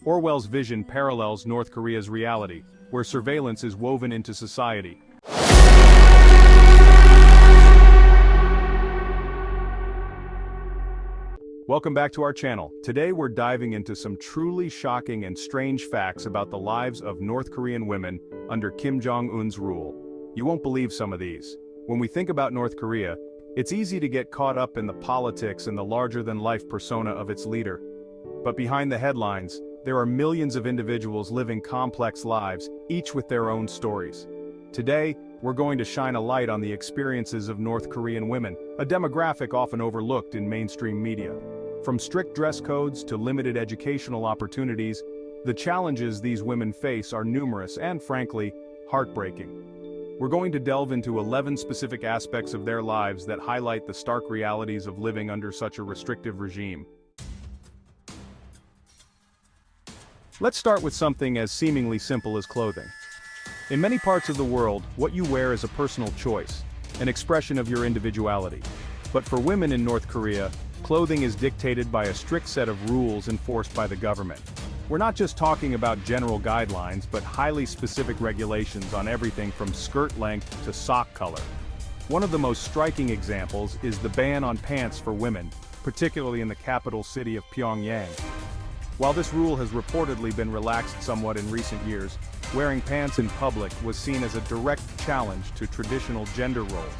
Orwell's vision parallels North Korea's reality, where surveillance is woven into society. Welcome back to our channel. Today we're diving into some truly shocking and strange facts about the lives of North Korean women under Kim Jong Un's rule. You won't believe some of these. When we think about North Korea, it's easy to get caught up in the politics and the larger-than-life persona of its leader. But behind the headlines, there are millions of individuals living complex lives, each with their own stories. Today, we're going to shine a light on the experiences of North Korean women, a demographic often overlooked in mainstream media. From strict dress codes to limited educational opportunities, the challenges these women face are numerous and, frankly, heartbreaking. We're going to delve into 11 specific aspects of their lives that highlight the stark realities of living under such a restrictive regime. Let's start with something as seemingly simple as clothing. In many parts of the world, what you wear is a personal choice, an expression of your individuality. But for women in North Korea, clothing is dictated by a strict set of rules enforced by the government. We're not just talking about general guidelines, but highly specific regulations on everything from skirt length to sock color. One of the most striking examples is the ban on pants for women, particularly in the capital city of Pyongyang. While this rule has reportedly been relaxed somewhat in recent years, wearing pants in public was seen as a direct challenge to traditional gender roles.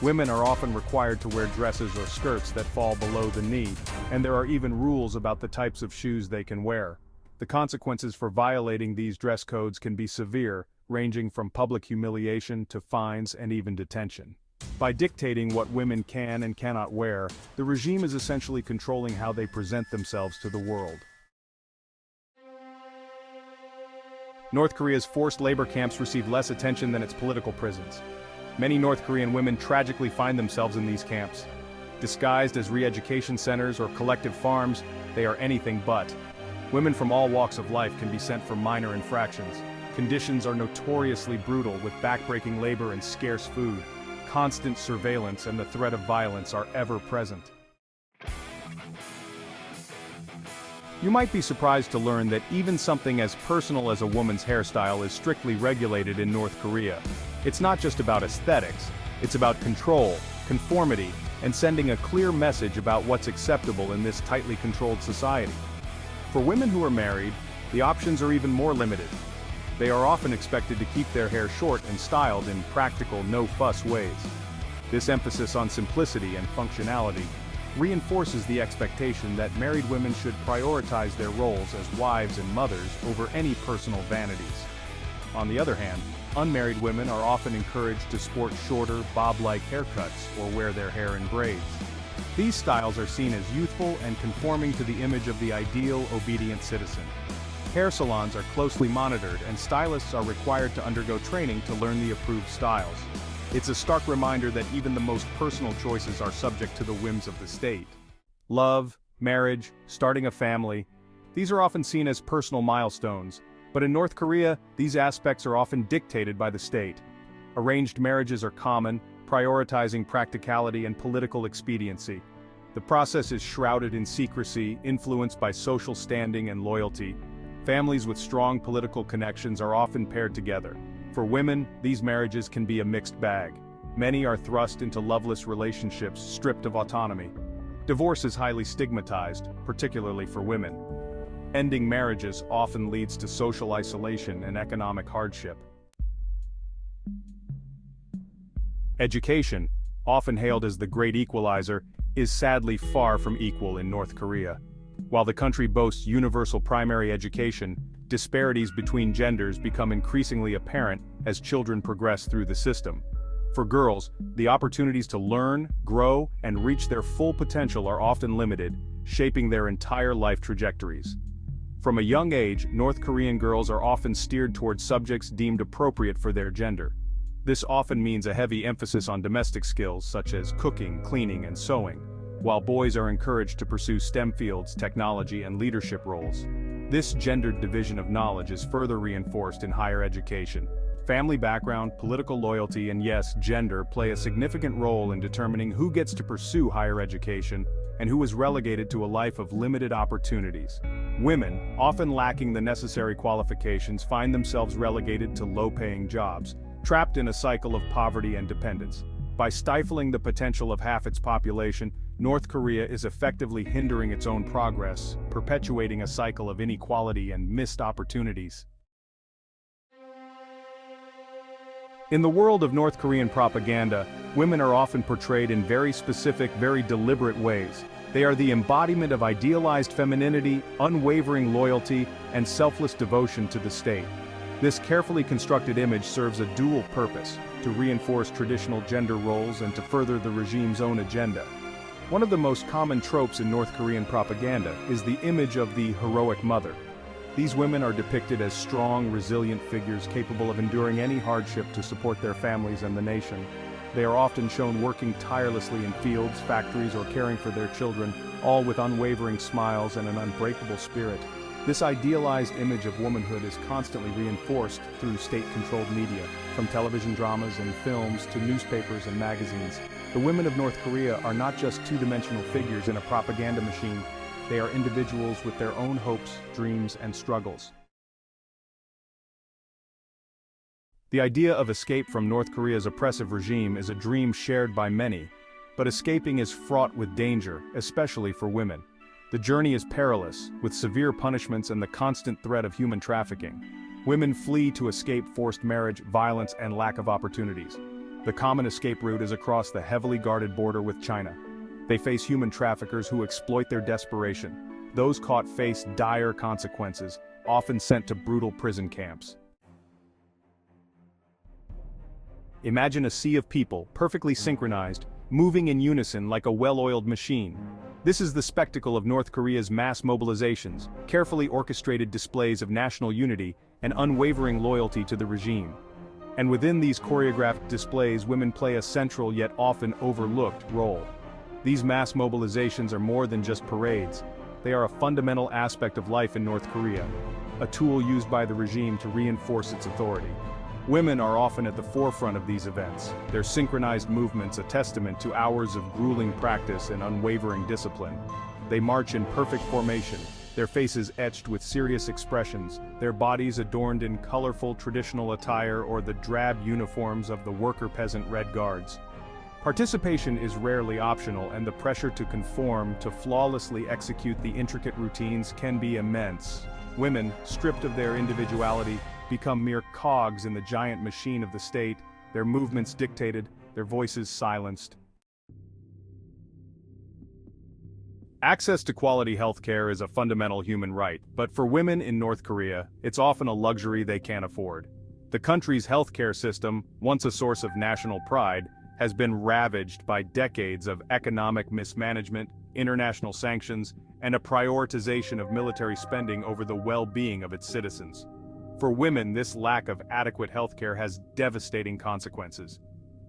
Women are often required to wear dresses or skirts that fall below the knee, and there are even rules about the types of shoes they can wear. The consequences for violating these dress codes can be severe, ranging from public humiliation to fines and even detention. By dictating what women can and cannot wear, the regime is essentially controlling how they present themselves to the world. North Korea's forced labor camps receive less attention than its political prisons. Many North Korean women tragically find themselves in these camps. Disguised as re-education centers or collective farms, they are anything but. Women from all walks of life can be sent for minor infractions. Conditions are notoriously brutal, with backbreaking labor and scarce food. Constant surveillance and the threat of violence are ever present. You might be surprised to learn that even something as personal as a woman's hairstyle is strictly regulated in North Korea. It's not just about aesthetics, it's about control, conformity, and sending a clear message about what's acceptable in this tightly controlled society. For women who are married, the options are even more limited. They are often expected to keep their hair short and styled in practical, no-fuss ways. This emphasis on simplicity and functionality reinforces the expectation that married women should prioritize their roles as wives and mothers over any personal vanities. On the other hand, unmarried women are often encouraged to sport shorter, bob-like haircuts or wear their hair in braids. These styles are seen as youthful and conforming to the image of the ideal, obedient citizen. Hair salons are closely monitored, and stylists are required to undergo training to learn the approved styles. It's a stark reminder that even the most personal choices are subject to the whims of the state. Love, marriage, starting a family, these are often seen as personal milestones, but in North Korea, these aspects are often dictated by the state. Arranged marriages are common, prioritizing practicality and political expediency. The process is shrouded in secrecy, influenced by social standing and loyalty. Families with strong political connections are often paired together. For women, these marriages can be a mixed bag. Many are thrust into loveless relationships stripped of autonomy. Divorce is highly stigmatized, particularly for women. Ending marriages often leads to social isolation and economic hardship. Education, often hailed as the great equalizer, is sadly far from equal in North Korea. While the country boasts universal primary education, disparities between genders become increasingly apparent as children progress through the system. For girls, the opportunities to learn, grow, and reach their full potential are often limited, shaping their entire life trajectories. From a young age, North Korean girls are often steered towards subjects deemed appropriate for their gender. This often means a heavy emphasis on domestic skills such as cooking, cleaning, and sewing, while boys are encouraged to pursue STEM fields, technology, and leadership roles. This gendered division of knowledge is further reinforced in higher education. Family background, political loyalty, and yes, gender play a significant role in determining who gets to pursue higher education and who was relegated to a life of limited opportunities. Women, often lacking the necessary qualifications, find themselves relegated to low-paying jobs, trapped in a cycle of poverty and dependence. By stifling the potential of half its population, North Korea is effectively hindering its own progress, perpetuating a cycle of inequality and missed opportunities. In the world of North Korean propaganda, women are often portrayed in very specific, very deliberate ways. They are the embodiment of idealized femininity, unwavering loyalty, and selfless devotion to the state. This carefully constructed image serves a dual purpose: to reinforce traditional gender roles and to further the regime's own agenda. One of the most common tropes in North Korean propaganda is the image of the heroic mother. These women are depicted as strong, resilient figures capable of enduring any hardship to support their families and the nation. They are often shown working tirelessly in fields, factories, or caring for their children, all with unwavering smiles and an unbreakable spirit. This idealized image of womanhood is constantly reinforced through state-controlled media, from television dramas and films to newspapers and magazines. The women of North Korea are not just two-dimensional figures in a propaganda machine. They are individuals with their own hopes, dreams, and struggles. The idea of escape from North Korea's oppressive regime is a dream shared by many, but escaping is fraught with danger, especially for women. The journey is perilous, with severe punishments and the constant threat of human trafficking. Women flee to escape forced marriage, violence, and lack of opportunities. The common escape route is across the heavily guarded border with China. They face human traffickers who exploit their desperation. Those caught face dire consequences, often sent to brutal prison camps. Imagine a sea of people, perfectly synchronized, moving in unison like a well-oiled machine. This is the spectacle of North Korea's mass mobilizations, carefully orchestrated displays of national unity and unwavering loyalty to the regime. And within these choreographed displays, women play a central yet often overlooked role. These mass mobilizations are more than just parades. They are a fundamental aspect of life in North Korea, a tool used by the regime to reinforce its authority. Women are often at the forefront of these events, their synchronized movements a testament to hours of grueling practice and unwavering discipline. They march in perfect formation, their faces etched with serious expressions, their bodies adorned in colorful traditional attire or the drab uniforms of the worker-peasant Red Guards. Participation is rarely optional, and the pressure to conform, to flawlessly execute the intricate routines can be immense. Women, stripped of their individuality, become mere cogs in the giant machine of the state, their movements dictated, their voices silenced. Access to quality healthcare is a fundamental human right, but for women in North Korea, it's often a luxury they can't afford. The country's healthcare system, once a source of national pride, has been ravaged by decades of economic mismanagement, international sanctions, and a prioritization of military spending over the well-being of its citizens. For women, this lack of adequate healthcare has devastating consequences.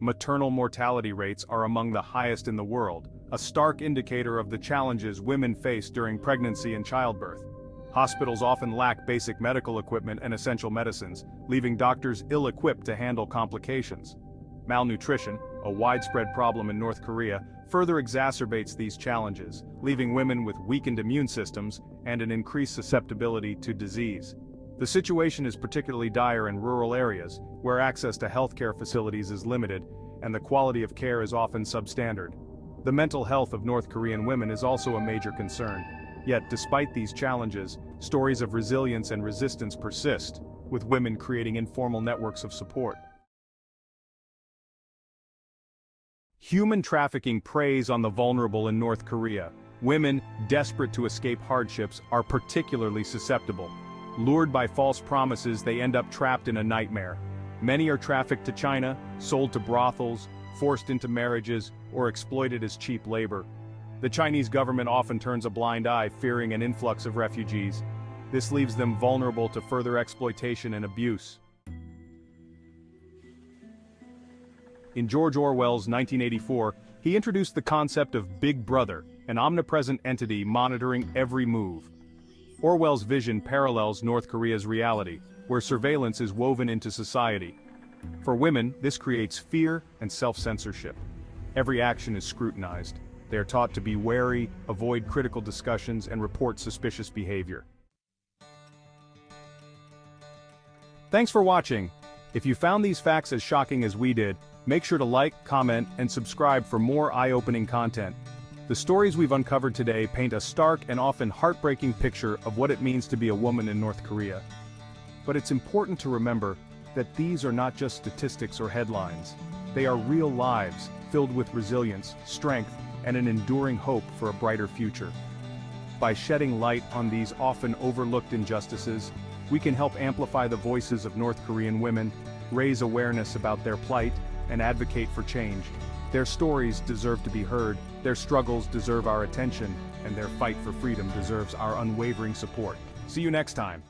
Maternal mortality rates are among the highest in the world, a stark indicator of the challenges women face during pregnancy and childbirth. Hospitals often lack basic medical equipment and essential medicines, leaving doctors ill-equipped to handle complications. Malnutrition, a widespread problem in North Korea, further exacerbates these challenges, leaving women with weakened immune systems and an increased susceptibility to disease. The situation is particularly dire in rural areas, where access to healthcare facilities is limited, and the quality of care is often substandard. The mental health of North Korean women is also a major concern. Yet, despite these challenges, stories of resilience and resistance persist, with women creating informal networks of support. Human trafficking preys on the vulnerable in North Korea. Women, desperate to escape hardships, are particularly susceptible. Lured by false promises, they end up trapped in a nightmare. Many are trafficked to China, sold to brothels, forced into marriages, or exploited as cheap labor. The Chinese government often turns a blind eye, fearing an influx of refugees. This leaves them vulnerable to further exploitation and abuse. In George Orwell's 1984, he introduced the concept of Big Brother, an omnipresent entity monitoring every move. Orwell's vision parallels North Korea's reality, where surveillance is woven into society. For women, this creates fear and self-censorship. Every action is scrutinized. They are taught to be wary, avoid critical discussions, and report suspicious behavior. Thanks for watching. If you found these facts as shocking as we did, make sure to like, comment, and subscribe for more eye-opening content. The stories we've uncovered today paint a stark and often heartbreaking picture of what it means to be a woman in North Korea. But it's important to remember that these are not just statistics or headlines. They are real lives, filled with resilience, strength, and an enduring hope for a brighter future. By shedding light on these often overlooked injustices, we can help amplify the voices of North Korean women, raise awareness about their plight, and advocate for change. Their stories deserve to be heard, their struggles deserve our attention, and their fight for freedom deserves our unwavering support. See you next time.